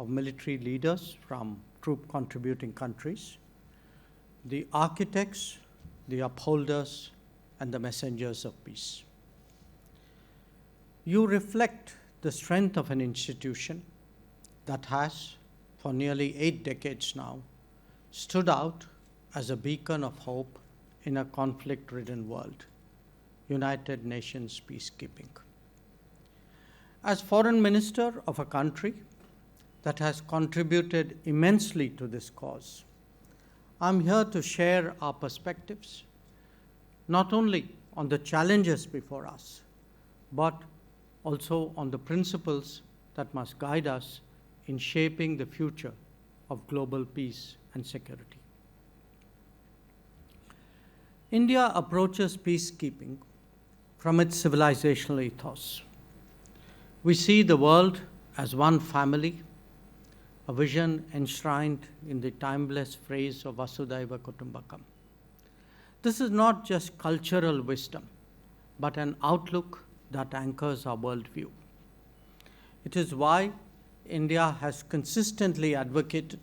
of military leaders from troop contributing countries, the architects, the upholders, and the messengers of peace. You reflect the strength of an institution that has, for nearly 8 decades now, stood out as a beacon of hope in a conflict-ridden world, United Nations peacekeeping. As Foreign Minister of a country that has contributed immensely to this cause, I'm here to share our perspectives, not only on the challenges before us, but also on the principles that must guide us in shaping the future of global peace and security. India approaches peacekeeping from its civilizational ethos. We see the world as one family, a vision enshrined in the timeless phrase of Vasudhaiva Kutumbakam. This is not just cultural wisdom, but an outlook that anchors our worldview. It is why India has consistently advocated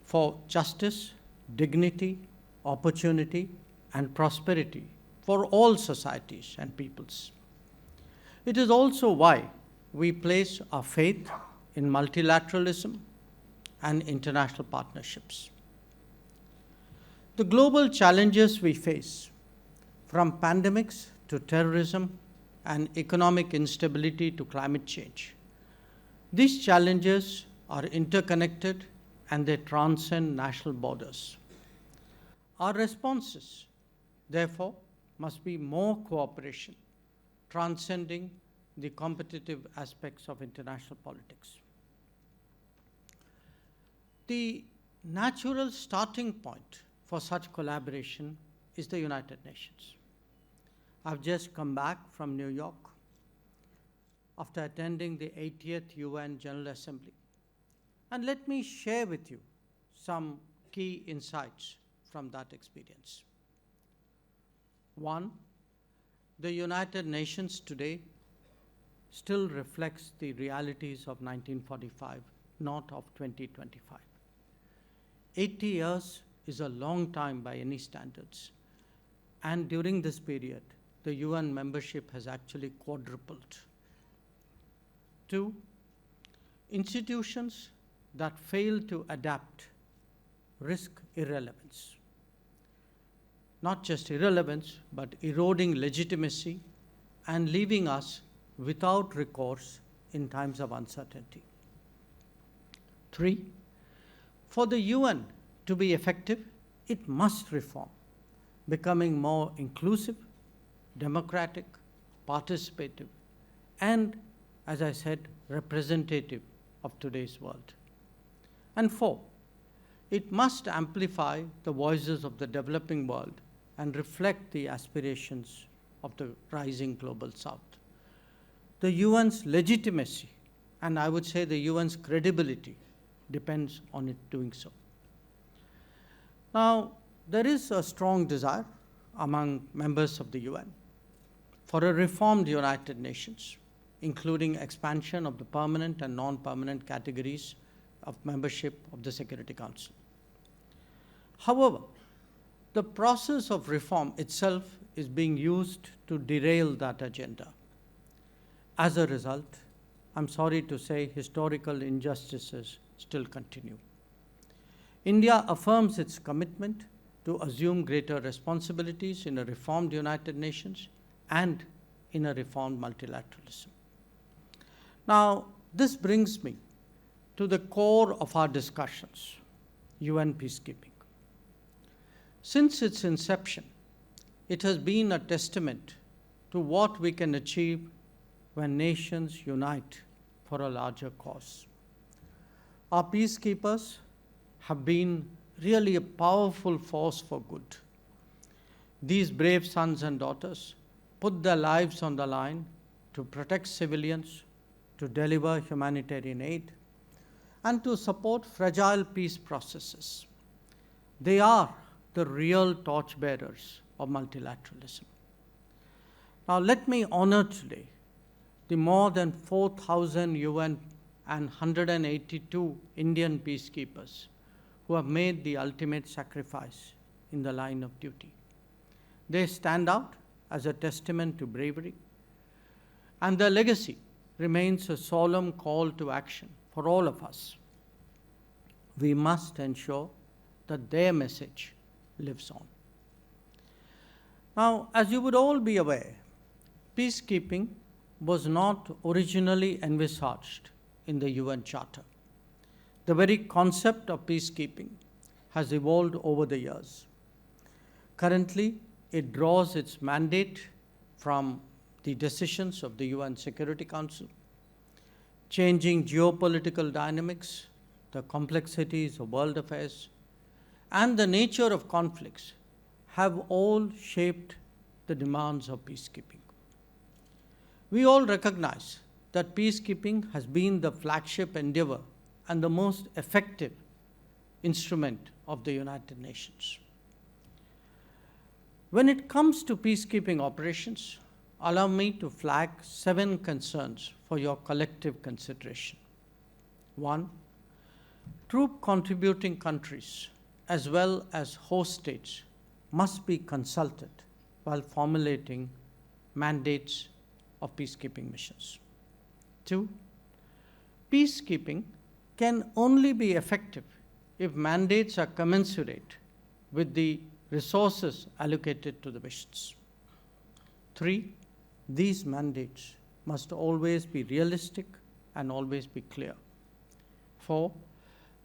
for justice, dignity, opportunity, and prosperity for all societies and peoples. It is also why we place our faith in multilateralism and international partnerships. The global challenges we face, from pandemics to terrorism and economic instability to climate change, these challenges are interconnected and they transcend national borders. Our responses, therefore, must be more cooperation, transcending the competitive aspects of international politics. The natural starting point for such collaboration is the United Nations. I've just come back from New York after attending the 80th UN General Assembly. And let me share with you some key insights from that experience. One, the United Nations today still reflects the realities of 1945, not of 2025. 80 years is a long time by any standards. And during this period, the UN membership has actually quadrupled. Two, institutions that fail to adapt risk irrelevance. Not just irrelevance, but eroding legitimacy and leaving us without recourse in times of uncertainty. Three, for the UN to be effective, it must reform, becoming more inclusive, democratic, participative, and, as I said, representative of today's world. And four, it must amplify the voices of the developing world and reflect the aspirations of the rising global South. The UN's legitimacy, and I would say the UN's credibility, depends on it doing so. Now, there is a strong desire among members of the UN for a reformed United Nations, including expansion of the permanent and non-permanent categories of membership of the Security Council. However, the process of reform itself is being used to derail that agenda. As a result, I'm sorry to say, historical injustices still continue. India affirms its commitment to assume greater responsibilities in a reformed United Nations and in a reformed multilateralism. Now, this brings me to the core of our discussions, UN peacekeeping. Since its inception, it has been a testament to what we can achieve when nations unite for a larger cause. Our peacekeepers have been really a powerful force for good. These brave sons and daughters put their lives on the line to protect civilians, to deliver humanitarian aid, and to support fragile peace processes. They are the real torchbearers of multilateralism. Now, let me honor today the more than 4,000 UN and 182 Indian peacekeepers who have made the ultimate sacrifice in the line of duty. They stand out as a testament to bravery, and their legacy remains a solemn call to action for all of us. We must ensure that their message lives on. Now, as you would all be aware, peacekeeping was not originally envisaged in the UN Charter. The very concept of peacekeeping has evolved over the years. Currently, it draws its mandate from the decisions of the UN Security Council. Changing geopolitical dynamics, the complexities of world affairs, and the nature of conflicts have all shaped the demands of peacekeeping. We all recognize that peacekeeping has been the flagship endeavor and the most effective instrument of the United Nations. When it comes to peacekeeping operations, allow me to flag 7 concerns for your collective consideration. 1. Troop contributing countries as well as host states must be consulted while formulating mandates of peacekeeping missions. 2. Peacekeeping can only be effective if mandates are commensurate with the resources allocated to the missions. 3. These mandates must always be realistic and always be clear. 4.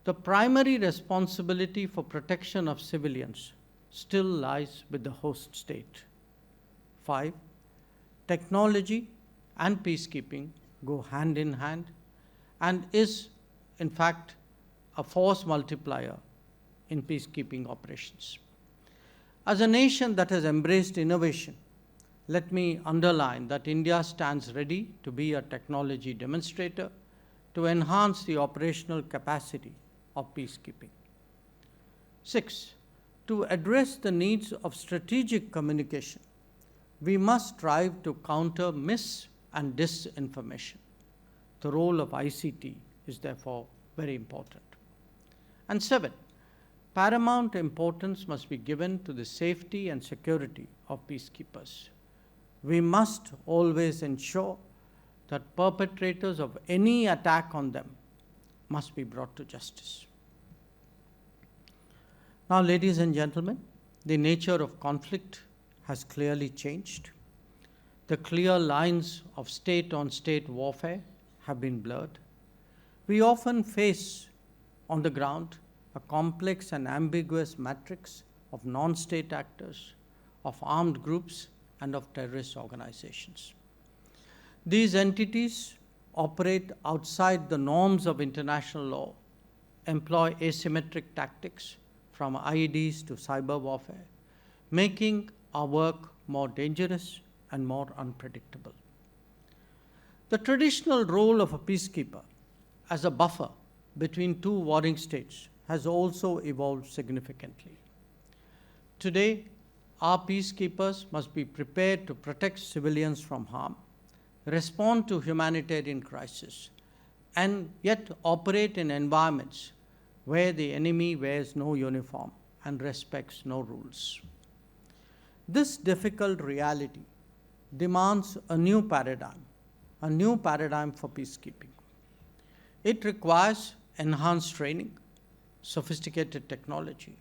The primary responsibility for protection of civilians still lies with the host state. 5. Technology and peacekeeping go hand in hand and is, in fact, a force multiplier in peacekeeping operations. As a nation that has embraced innovation, let me underline that India stands ready to be a technology demonstrator to enhance the operational capacity of peacekeeping. 6. To address the needs of strategic communication, we must strive to counter mis- and disinformation. The role of ICT is therefore very important. And 7. Paramount importance must be given to the safety and security of peacekeepers. We must always ensure that perpetrators of any attack on them must be brought to justice. Now, ladies and gentlemen, the nature of conflict has clearly changed. The clear lines of state-on-state warfare have been blurred. We often face on the ground a complex and ambiguous matrix of non-state actors, of armed groups, and of terrorist organizations. These entities operate outside the norms of international law, employ asymmetric tactics from IEDs to cyber warfare, making our work more dangerous and more unpredictable. The traditional role of a peacekeeper as a buffer between two warring states has also evolved significantly. Today, our peacekeepers must be prepared to protect civilians from harm, respond to humanitarian crises, and yet operate in environments where the enemy wears no uniform and respects no rules. This difficult reality demands a new paradigm for peacekeeping. It requires enhanced training, sophisticated technology,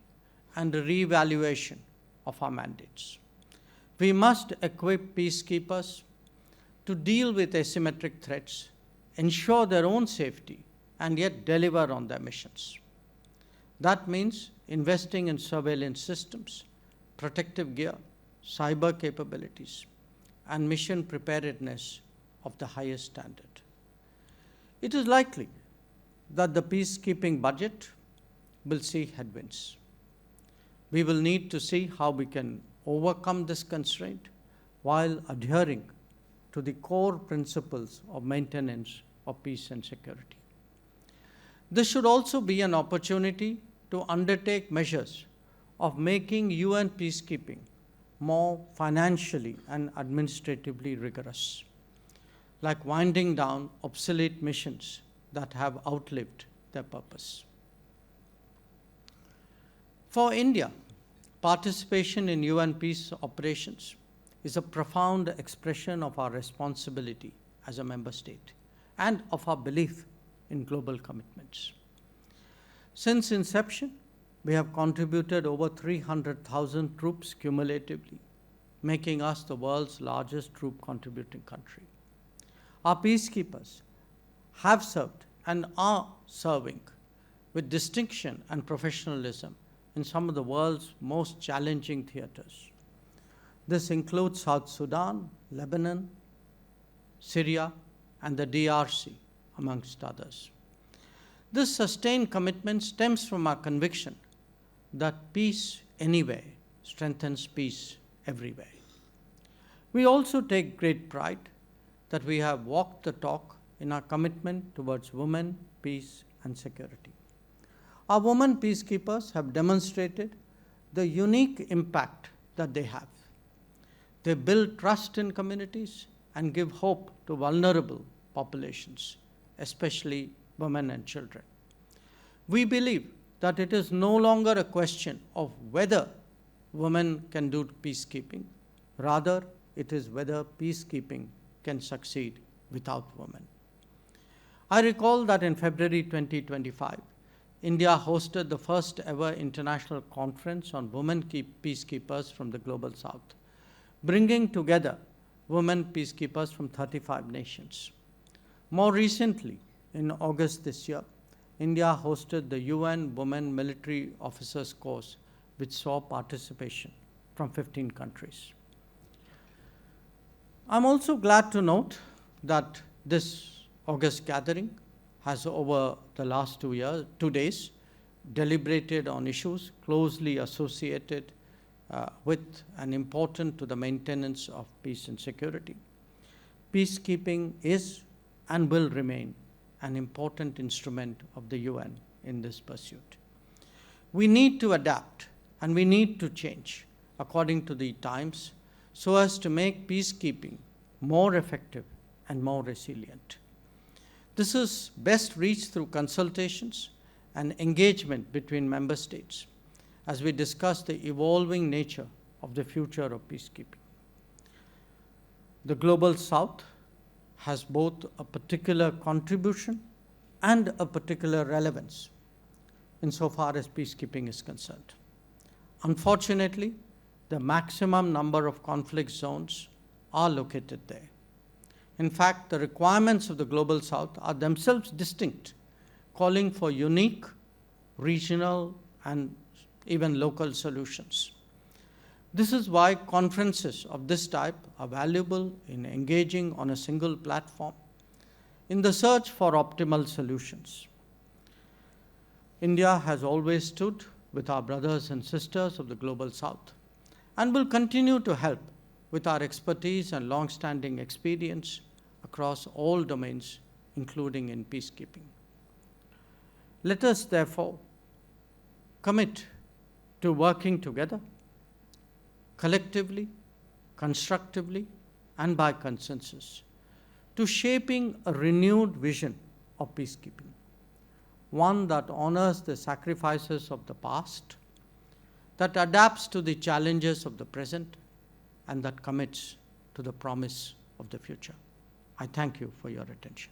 and a reevaluation of our mandates. We must equip peacekeepers to deal with asymmetric threats, ensure their own safety, and yet deliver on their missions. That means investing in surveillance systems, protective gear, cyber capabilities, and mission preparedness of the highest standard. It is likely that the peacekeeping budget will see headwinds. We will need to see how we can overcome this constraint while adhering to the core principles of maintenance of peace and security. This should also be an opportunity to undertake measures of making UN peacekeeping more financially and administratively rigorous, like winding down obsolete missions that have outlived their purpose. For India, participation in UN peace operations is a profound expression of our responsibility as a member state and of our belief in global commitments. Since inception, we have contributed over 300,000 troops cumulatively, making us the world's largest troop contributing country. Our peacekeepers have served and are serving with distinction and professionalism in some of the world's most challenging theaters. This includes South Sudan, Lebanon, Syria, and the DRC, amongst others. This sustained commitment stems from our conviction that peace anywhere strengthens peace everywhere. We also take great pride that we have walked the talk in our commitment towards women, peace, and security. Our women peacekeepers have demonstrated the unique impact that they have. They build trust in communities and give hope to vulnerable populations, especially women and children. We believe that it is no longer a question of whether women can do peacekeeping. Rather, it is whether peacekeeping can succeed without women. I recall that in February 2025, India hosted the first ever international conference on women peacekeepers from the Global South, bringing together women peacekeepers from 35 nations. More recently, in August this year, India hosted the UN Women Military Officers Course, which saw participation from 15 countries. I'm also glad to note that this August gathering has, over the last 2 days, deliberated on issues closely associated with and important to the maintenance of peace and security. Peacekeeping is and will remain an important instrument of the UN in this pursuit. We need to adapt and we need to change according to the times so as to make peacekeeping more effective and more resilient. This is best reached through consultations and engagement between member states as we discuss the evolving nature of the future of peacekeeping. The Global South has both a particular contribution and a particular relevance insofar as peacekeeping is concerned. Unfortunately, the maximum number of conflict zones are located there. In fact, the requirements of the Global South are themselves distinct, calling for unique, regional, and even local solutions. This is why conferences of this type are valuable in engaging on a single platform in the search for optimal solutions. India has always stood with our brothers and sisters of the Global South and will continue to help with our expertise and long-standing experience across all domains, including in peacekeeping. Let us therefore commit to working together, collectively, constructively, and by consensus, to shaping a renewed vision of peacekeeping, one that honors the sacrifices of the past, that adapts to the challenges of the present, and that commits to the promise of the future. I thank you for your attention.